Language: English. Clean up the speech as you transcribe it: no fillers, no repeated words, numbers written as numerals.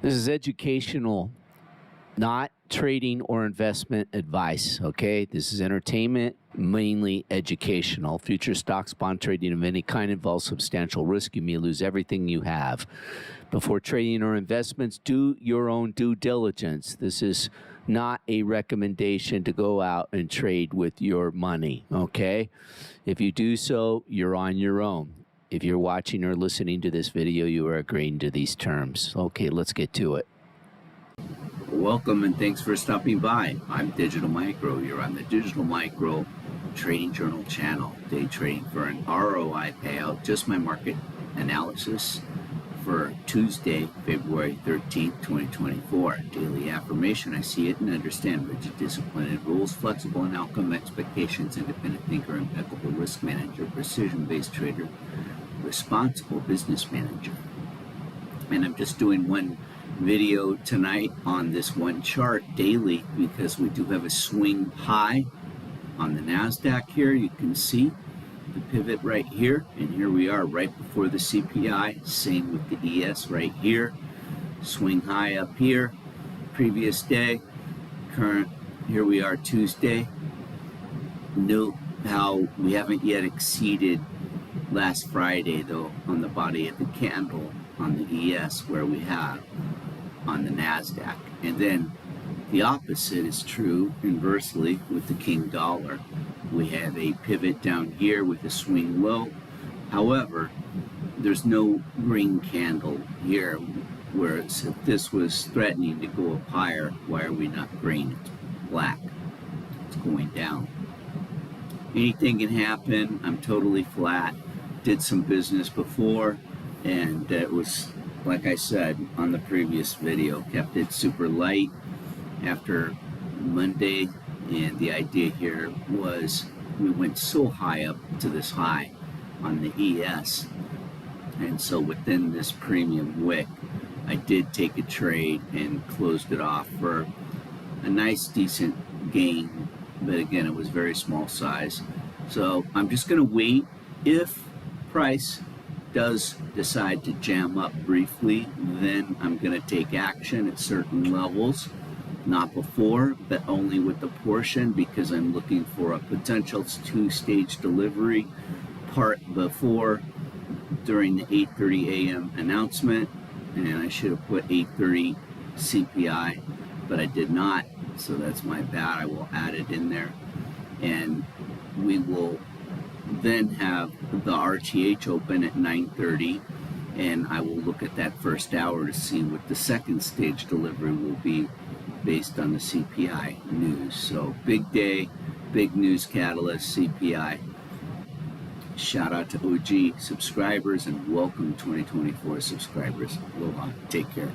This is educational, not trading or investment advice, okay? This is entertainment, mainly educational. Future stocks, bond trading of any kind involves substantial risk. You may lose everything you have. Before trading or investments, do your own due diligence. This is not a recommendation to go out and trade with your money, okay? If you do so, you're on your own. If you're watching or listening to this video, you are agreeing to these terms. Okay, let's get to it. Welcome and thanks for stopping by. I'm Digital Micro. You're on the Digital Micro Trading Journal channel. Day trading for an ROI payout. Just my market analysis for Tuesday, February 13th, 2024. Daily affirmation. I see it and understand. Rigid discipline and rules. Flexible in outcome expectations. Independent thinker. Impeccable risk manager. Precision-based trader. Responsible business manager. And I'm just doing one video tonight on this one chart daily because we do have a swing high on the NASDAQ here. You can see the pivot right here, and here we are right before the CPI. Same with the ES right here. Swing high up here, previous day, current, here we are Tuesday. Note how we haven't yet exceeded last Friday though on the body of the candle on the ES where we have on the NASDAQ. And then the opposite is true inversely with the King Dollar. We have a pivot down here with a swing low. However, there's no green candle here, whereas if this was threatening to go up higher, why are we not green? It's black. It's going down. Anything can happen. I'm totally flat. Did some business before, and it was, like I said on the previous video, kept it super light after Monday. And the idea here was we went so high up to this high on the ES, and so within this premium wick I did take a trade and closed it off for a nice decent gain, but again it was very small size. So I'm just going to wait. If price does decide to jam up briefly, then I'm going to take action at certain levels. Not before, but only with the portion, because I'm looking for a potential two-stage delivery part before during the 8:30 a.m. announcement, and I should have put 8:30 CPI, but I did not, so that's my bad. I will add it in there, and we will then have the RTH open at 9:30, and I will look at that first hour to see what the second stage delivery will be based on the CPI news. So big day, big news catalyst, CPI. Shout out to OG subscribers and welcome 2024 subscribers. Aloha. Take care.